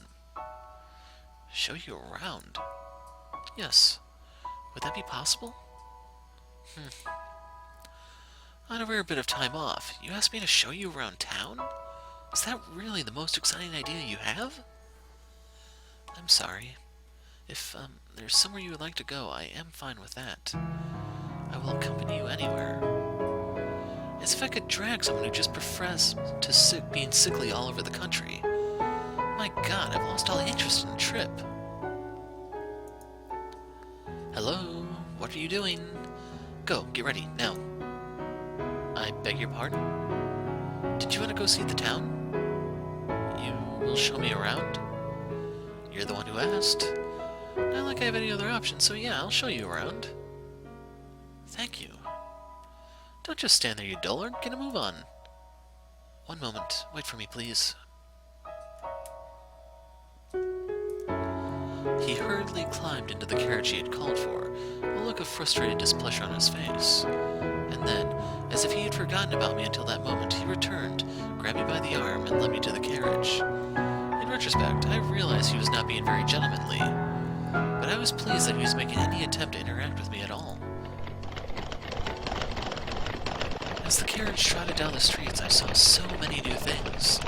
Show you around? Yes. Would that be possible? On a rare bit of time off, you asked me to show you around town? Is that really the most exciting idea you have? I'm sorry. If there's somewhere you would like to go, I am fine with that. I will accompany you anywhere. As if I could drag someone who just prefers to being sickly all over the country. My God, I've lost all interest in the trip. Hello? What are you doing? Go, get ready, now. I beg your pardon? Did you want to go see the town? You will show me around? You're the one who asked. Not like I have any other options, so yeah, I'll show you around. Thank you. Don't just stand there, you dullard. Get a move on. One moment. Wait for me, please. He hurriedly climbed into the carriage he had called for, a look of frustrated displeasure on his face. And then, as if he had forgotten about me until that moment, he returned, grabbed me by the arm, and led me to the carriage. In retrospect, I realized he was not being very gentlemanly, but I was pleased that he was making any attempt to interact with me at all. As the carriage trotted down the streets, I saw so many new things.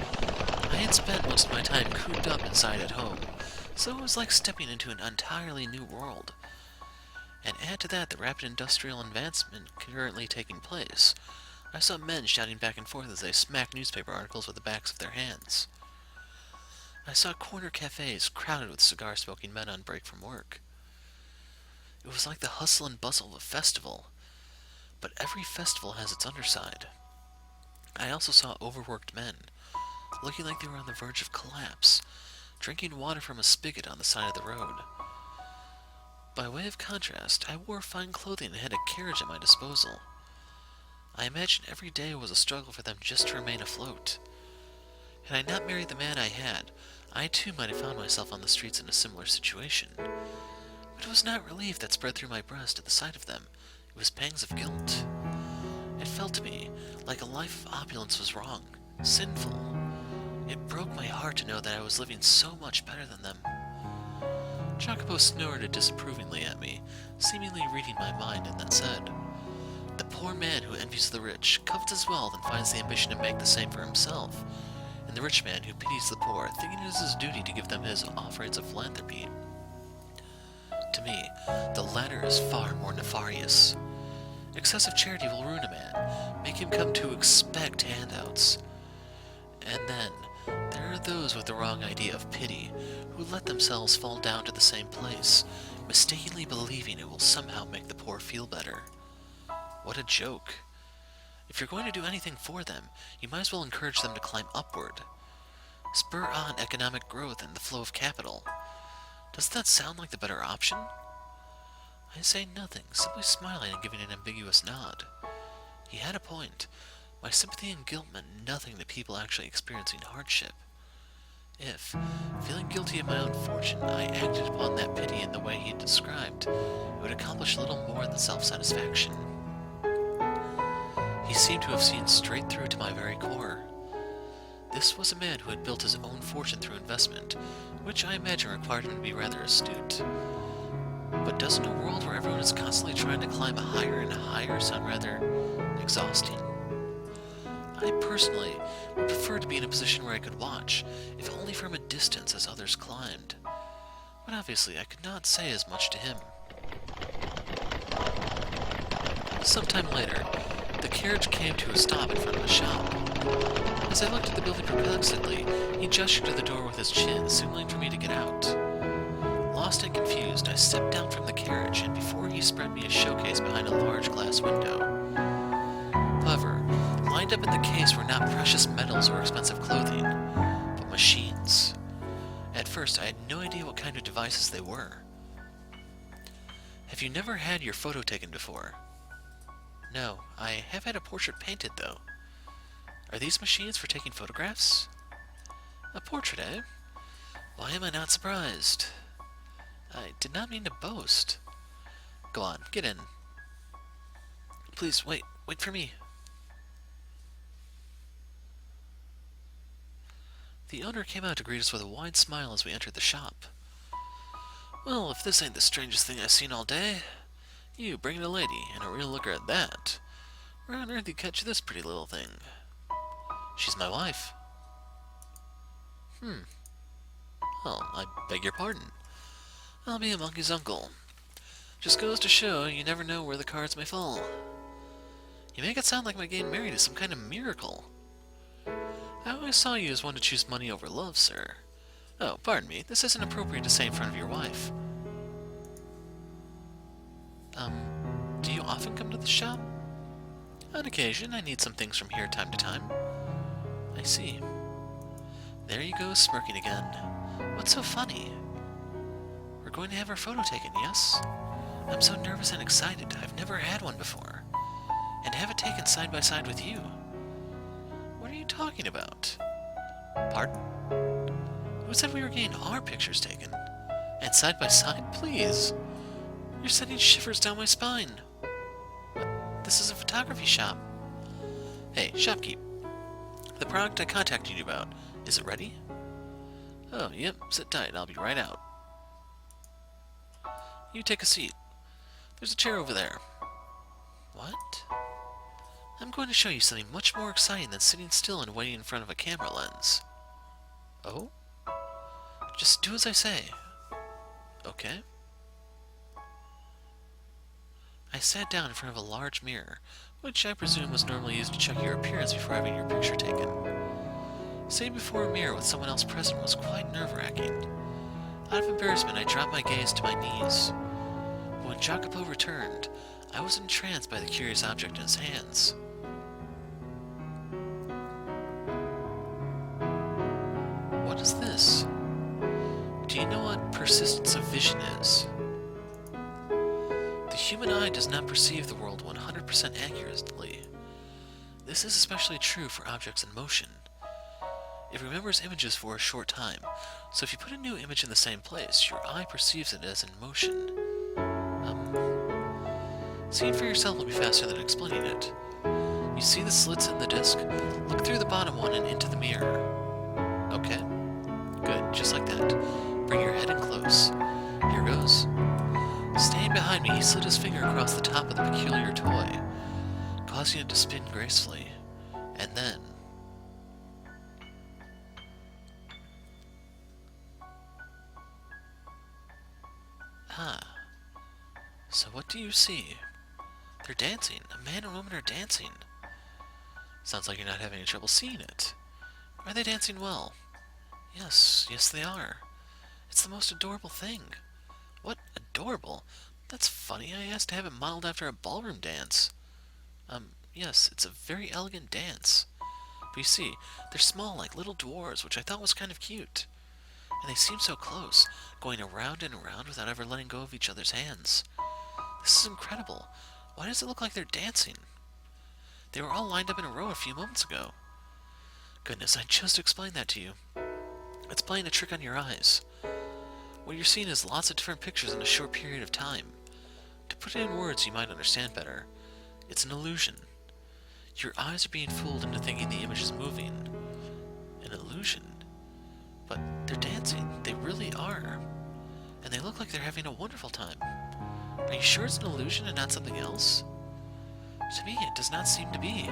I had spent most of my time cooped up inside at home, so it was like stepping into an entirely new world. And add to that the rapid industrial advancement currently taking place. I saw men shouting back and forth as they smacked newspaper articles with the backs of their hands. I saw corner cafes crowded with cigar-smoking men on break from work. It was like the hustle and bustle of a festival, but every festival has its underside. I also saw overworked men, looking like they were on the verge of collapse, drinking water from a spigot on the side of the road. By way of contrast, I wore fine clothing and had a carriage at my disposal. I imagined every day was a struggle for them just to remain afloat. Had I not married the man I had, I too might have found myself on the streets in a similar situation. But it was not relief that spread through my breast at the sight of them. It was pangs of guilt. It felt to me like a life of opulence was wrong, sinful. It broke my heart to know that I was living so much better than them. Jacopo snorted disapprovingly at me, seemingly reading my mind, and then said, "The poor man who envies the rich covets his wealth and finds the ambition to make the same for himself, and the rich man who pities the poor, thinking it is his duty to give them his offerings of philanthropy. To me, the latter is far more nefarious. Excessive charity will ruin a man, make him come to expect handouts. And then, there are those with the wrong idea of pity, who let themselves fall down to the same place, mistakenly believing it will somehow make the poor feel better. What a joke. If you're going to do anything for them, you might as well encourage them to climb upward. Spur on economic growth and the flow of capital. Doesn't that sound like the better option?" I say nothing, simply smiling and giving an ambiguous nod. He had a point. My sympathy and guilt meant nothing to people actually experiencing hardship. If, feeling guilty of my own fortune, I acted upon that pity in the way he had described, it would accomplish little more than self-satisfaction. He seemed to have seen straight through to my very core. This was a man who had built his own fortune through investment, which I imagine required him to be rather astute. But doesn't a world where everyone is constantly trying to climb higher and higher sound rather exhausting? I personally would prefer to be in a position where I could watch, if only from a distance as others climbed. But obviously I could not say as much to him. Sometime later, the carriage came to a stop in front of a shop. As I looked at the building perplexedly, he gestured to the door with his chin, signaling for me to get out. Lost and confused, I stepped down from the carriage, and before he spread me a showcase behind a large glass window. However, lined up in the case were not precious metals or expensive clothing, but machines. At first, I had no idea what kind of devices they were. Have you never had your photo taken before? No, I have had a portrait painted, though. Are these machines for taking photographs? A portrait, eh? Why am I not surprised? I did not mean to boast. Go on, get in. Please, wait for me. The owner came out to greet us with a wide smile as we entered the shop. Well, if this ain't the strangest thing I've seen all day. You bringing a lady, and a real looker at that. Where on earth you catch this pretty little thing? She's my wife. Well, I beg your pardon. I'll be a monkey's uncle. Just goes to show you never know where the cards may fall. You make it sound like my getting married is some kind of miracle. I always saw you as one to choose money over love, sir. Oh, pardon me, this isn't appropriate to say in front of your wife. Do you often come to the shop? On occasion, I need some things from here time to time. I see. There you go, smirking again. What's so funny? going to have our photo taken, yes? I'm so nervous and excited. I've never had one before. And have it taken side by side with you. What are you talking about? Pardon? Who said we were getting our pictures taken? And side by side, please? You're sending shivers down my spine. What? This is a photography shop. Hey, shopkeep. The product I contacted you about, is it ready? Oh, yep, sit tight, I'll be right out. You take a seat. There's a chair over there. What? I'm going to show you something much more exciting than sitting still and waiting in front of a camera lens. Oh? Just do as I say. Okay. I sat down in front of a large mirror, which I presume was normally used to check your appearance before having your picture taken. Sitting before a mirror with someone else present was quite nerve-wracking. Out of embarrassment, I dropped my gaze to my knees. But when Jacopo returned, I was entranced by the curious object in his hands. What is this? Do you know what persistence of vision is? The human eye does not perceive the world 100% accurately. This is especially true for objects in motion. It remembers images for a short time, so if you put a new image in the same place, your eye perceives it as in motion. Seeing for yourself will be faster than explaining it. You see the slits in the disc? Look through the bottom one and into the mirror. Okay. Good, just like that. Bring your head in close. Here goes. Standing behind me, he slid his finger across the top of the peculiar toy, causing it to spin gracefully. And then... Ah. So what do you see? They're dancing. A man and woman are dancing. Sounds like you're not having any trouble seeing it. Are they dancing well? Yes, yes they are. It's the most adorable thing. What? Adorable? That's funny. I asked to have it modeled after a ballroom dance. Yes, it's a very elegant dance. But you see, they're small like little dwarves, which I thought was kind of cute. And they seem so close, going around and around without ever letting go of each other's hands. This is incredible. Why does it look like they're dancing? They were all lined up in a row a few moments ago. Goodness, I just explained that to you. It's playing a trick on your eyes. What you're seeing is lots of different pictures in a short period of time. To put it in words you might understand better, it's an illusion. Your eyes are being fooled into thinking the image is moving. An illusion? But they're dancing. They really are. And they look like they're having a wonderful time. Are you sure it's an illusion and not something else? To me, it does not seem to be.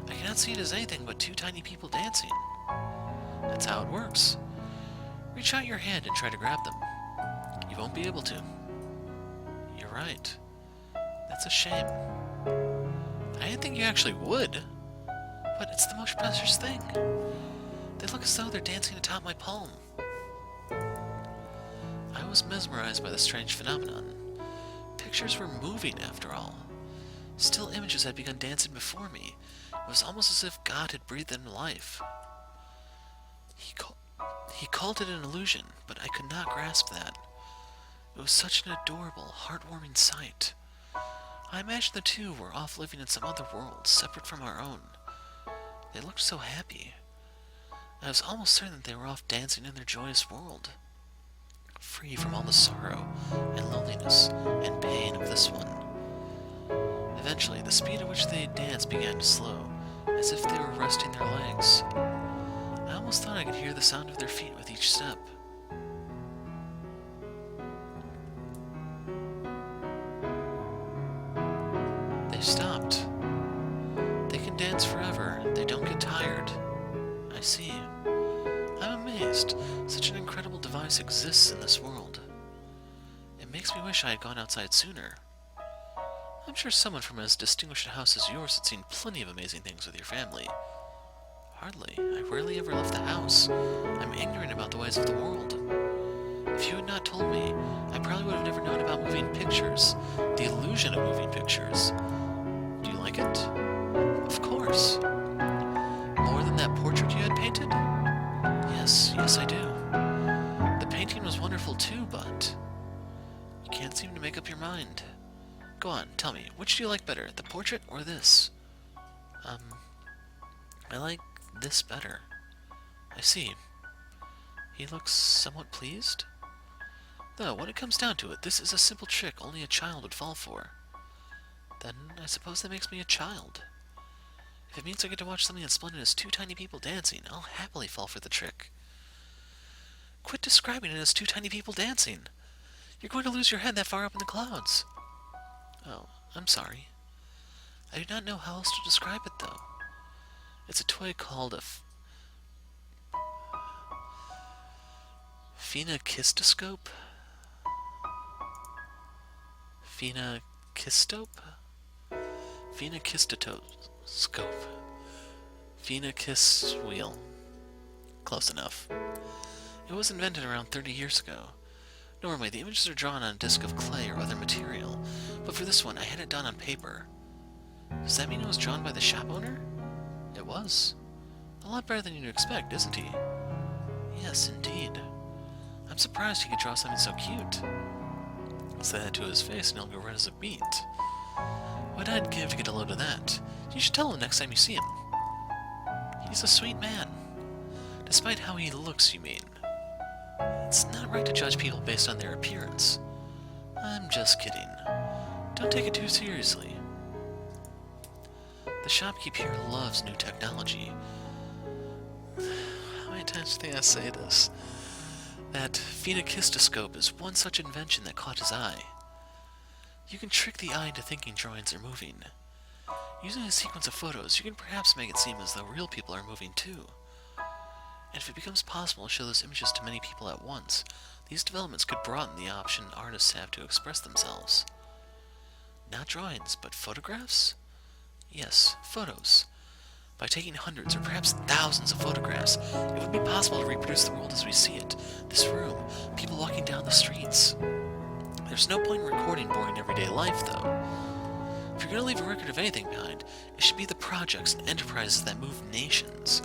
I cannot see it as anything but two tiny people dancing. That's how it works. Reach out your hand and try to grab them. You won't be able to. You're right. That's a shame. I didn't think you actually would. But it's the most precious thing. They look as though they're dancing atop my palm. I was mesmerized by the strange phenomenon. Pictures were moving, after all. Still images had begun dancing before me. It was almost as if God had breathed them life. He called it an illusion, but I could not grasp that. It was such an adorable, heartwarming sight. I imagined the two were off living in some other world, separate from our own. They looked so happy. I was almost certain that they were off dancing in their joyous world, free from all the sorrow and loneliness and pain of this one. Eventually, the speed at which they danced began to slow, as if they were resting their legs. I almost thought I could hear the sound of their feet with each step. They stopped. They can dance forever. They don't get tired. I see. I'm amazed. Such an incredible device exists in this world. It makes me wish I had gone outside sooner. I'm sure someone from as distinguished a house as yours had seen plenty of amazing things with your family. Hardly. I rarely ever left the house. I'm ignorant about the ways of the world. If you had not told me, I probably would have never known about moving pictures, the illusion of moving pictures. Do you like it? Of course. More than that portrait you had painted? Yes, I do. The painting was wonderful too, but... can't seem to make up your mind. Go on, tell me, which do you like better, the portrait or this? I like this better. I see. He looks somewhat pleased? Though, when it comes down to it, this is a simple trick only a child would fall for. Then, I suppose that makes me a child. If it means I get to watch something as splendid as two tiny people dancing, I'll happily fall for the trick. Quit describing it as two tiny people dancing. You're going to lose your head that far up in the clouds. Oh, I'm sorry. I do not know how else to describe it, though. It's a toy called a phenakistoscope? Phenakistope? Phenakistoscope. Phenakist wheel. Close enough. It was invented around 30 years ago. Normally, the images are drawn on a disc of clay or other material, but for this one, I had it done on paper. Does that mean it was drawn by the shop owner? It was. A lot better than you'd expect, isn't he? Yes, indeed. I'm surprised he could draw something so cute. Say that to his face and he'll go red as a beet. What I'd give to get a load of that. You should tell him next time you see him. He's a sweet man. Despite how he looks, you mean. It's not right to judge people based on their appearance. I'm just kidding. Don't take it too seriously. The shopkeep here loves new technology. How many times do you think I say this? That phenakistoscope is one such invention that caught his eye. You can trick the eye into thinking drawings are moving. Using a sequence of photos, you can perhaps make it seem as though real people are moving too. And if it becomes possible to show those images to many people at once, these developments could broaden the option artists have to express themselves. Not drawings, but photographs? Yes, photos. By taking hundreds or perhaps thousands of photographs, it would be possible to reproduce the world as we see it. This room, people walking down the streets. There's no point in recording boring everyday life, though. If you're going to leave a record of anything behind, it should be the projects and enterprises that move nations.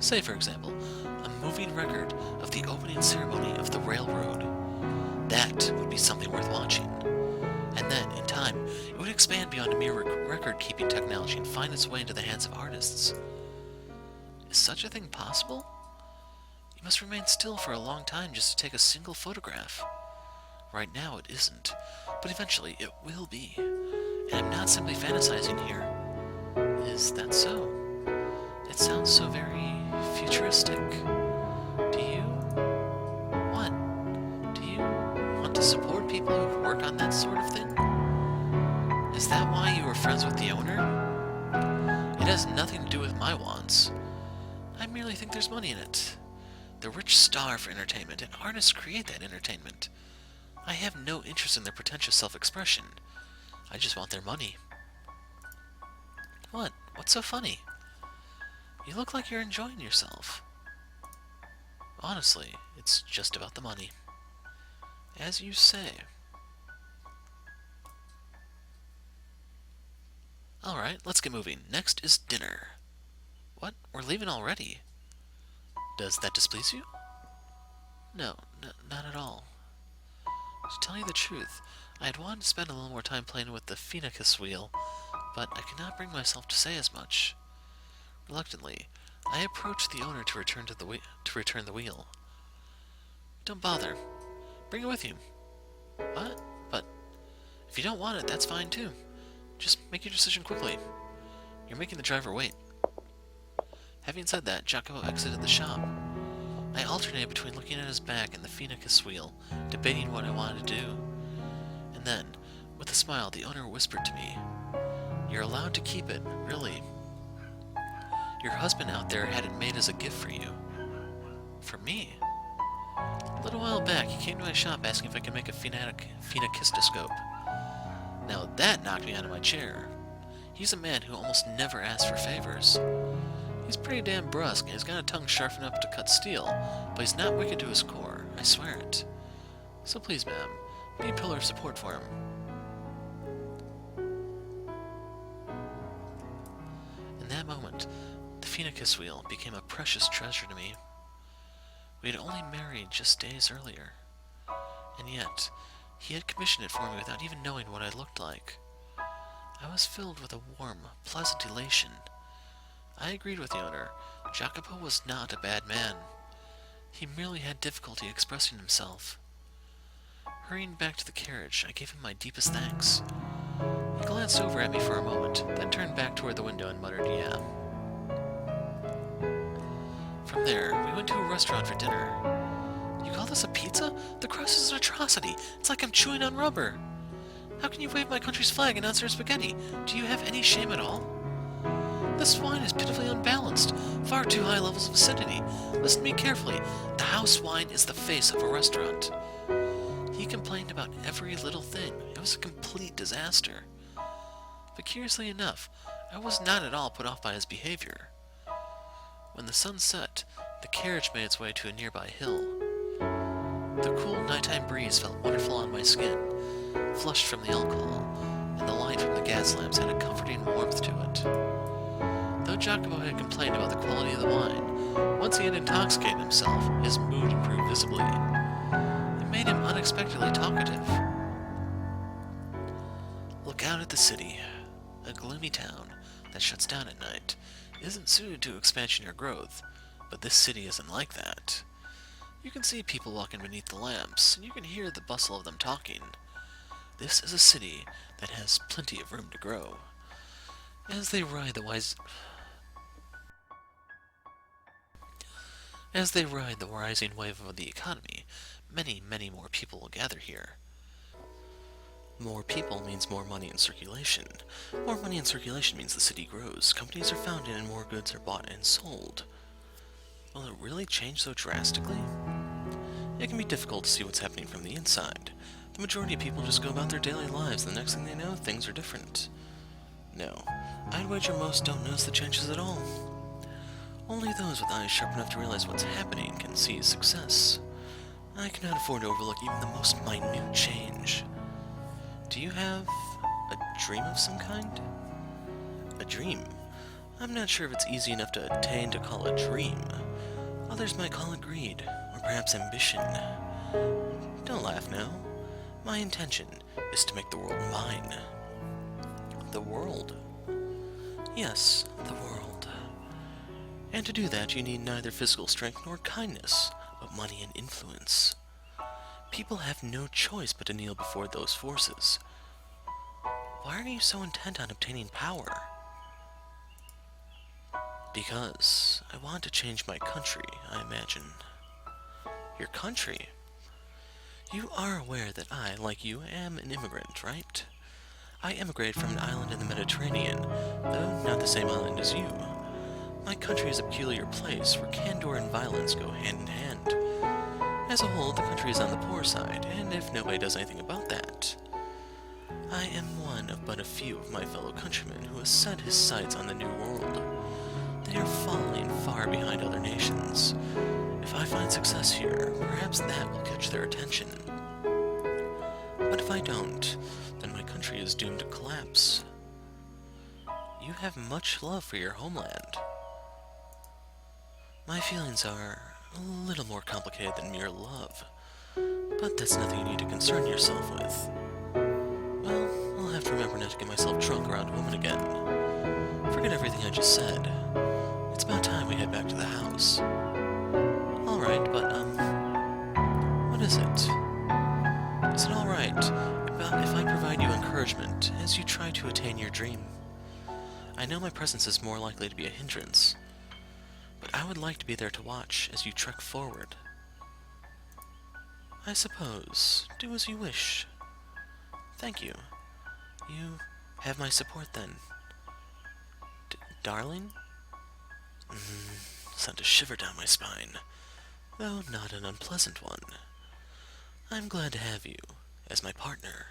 Say, for example, a moving record of the opening ceremony of the railroad. That would be something worth watching. And then, in time, it would expand beyond a mere record-keeping technology and find its way into the hands of artists. Is such a thing possible? You must remain still for a long time just to take a single photograph. Right now it isn't, but eventually it will be. And I'm not simply fantasizing here. Is that so? It sounds so very futuristic. Do you? What? Do you want to support people who work on that sort of thing? Is that why you were friends with the owner? It has nothing to do with my wants. I merely think there's money in it. The rich starve for entertainment, and artists create that entertainment. I have no interest in their pretentious self-expression. I just want their money. What? What's so funny? You look like you're enjoying yourself. Honestly, it's just about the money. As you say. Alright, let's get moving. Next is dinner. What? We're leaving already? Does that displease you? No, not at all. To tell you the truth, I had wanted to spend a little more time playing with the Phenakis wheel, but I could not bring myself to say as much. Reluctantly, I approached the owner to return the wheel. Don't bother. Bring it with you. What? But if you don't want it, that's fine too. Just make your decision quickly. You're making the driver wait. Having said that, Jacopo exited the shop. I alternated between looking at his back and the Phenakis wheel, debating what I wanted to do. And then, with a smile, the owner whispered to me, "You're allowed to keep it, really. Your husband out there had it made as a gift for you." For me? A little while back, he came to my shop asking if I could make a phenakistoscope. Now that knocked me out of my chair. He's a man who almost never asks for favors. He's pretty damn brusque, and he's got a tongue sharp enough to cut steel, but he's not wicked to his core, I swear it. So please, ma'am, be a pillar of support for him. In that moment, the Phenakis wheel became a precious treasure to me. We had only married just days earlier, and yet He had commissioned it for me without even knowing what I looked like. I was filled with a warm, pleasant elation. I agreed with the owner. Jacopo was not a bad man. He merely had difficulty expressing himself. Hurrying back to the carriage, I gave him my deepest thanks. He glanced over at me for a moment, then turned back toward the window and muttered, "Yeah." From there, we went to a restaurant for dinner. "You call this a pizza? The crust is an atrocity. It's like I'm chewing on rubber. How can you wave my country's flag and not serve spaghetti? Do you have any shame at all? This wine is pitifully unbalanced. Far too high levels of acidity. Listen to me carefully. The house wine is the face of a restaurant." He complained about every little thing. It was a complete disaster. But curiously enough, I was not at all put off by his behavior. When the sun set, the carriage made its way to a nearby hill. The cool nighttime breeze felt wonderful on my skin, flushed from the alcohol, and the light from the gas lamps had a comforting warmth to it. Though Jacopo had complained about the quality of the wine, once he had intoxicated himself, his mood improved visibly. It made him unexpectedly talkative. Look out at the city. A gloomy town that shuts down at night isn't suited to expansion or growth, but this city isn't like that. You can see people walking beneath the lamps, and you can hear the bustle of them talking. This is a city that has plenty of room to grow. As they ride the rising wave of the economy, many, many more people will gather here. More people means more money in circulation. More money in circulation means the city grows. Companies are founded and more goods are bought and sold. Will it really change so drastically? It can be difficult to see what's happening from the inside. The majority of people just go about their daily lives, and the next thing they know, things are different. No, I'd wager most don't notice the changes at all. Only those with eyes sharp enough to realize what's happening can see success. I cannot afford to overlook even the most minute change. Do you have a dream of some kind? A dream? I'm not sure if it's easy enough to attain to call a dream. Others might call it greed, or perhaps ambition. Don't laugh now. My intention is to make the world mine. The world? Yes, the world. And to do that, you need neither physical strength nor kindness, but money and influence. People have no choice but to kneel before those forces. Why are you so intent on obtaining power? Because I want to change my country, I imagine. Your country? You are aware that I, like you, am an immigrant, right? I emigrated from an island in the Mediterranean, though not the same island as you. My country is a peculiar place where candor and violence go hand in hand. As a whole, the country is on the poor side, and if nobody does anything about that, I am one of but a few of my fellow countrymen who has set his sights on the New World. They are falling far behind other nations. If I find success here, perhaps that will catch their attention. But if I don't, then my country is doomed to collapse. You have much love for your homeland. My feelings are a little more complicated than mere love, but that's nothing you need to concern yourself with. Well, I'll have to remember not to get myself drunk around a woman again. Forget everything I just said. It's about time we head back to the house. Alright, but, what is it? Is it alright if I provide you encouragement as you try to attain your dream? I know my presence is more likely to be a hindrance, but I would like to be there to watch as you trek forward. I suppose. Do as you wish. Thank you. You have my support then. Darling? Sent a shiver down my spine, though not an unpleasant one. I'm glad to have you as my partner.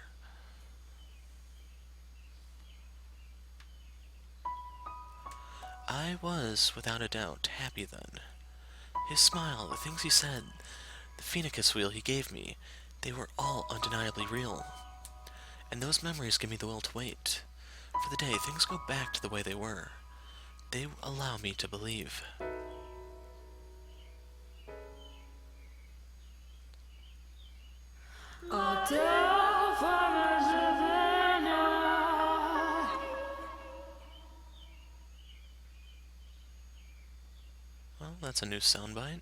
I was, without a doubt, happy then. His smile, the things he said, the phoenicus wheel he gave me, they were all undeniably real. And those memories give me the will to wait. For the day things go back to the way they were. They allow me to believe.
Autumn!
that's a new soundbite.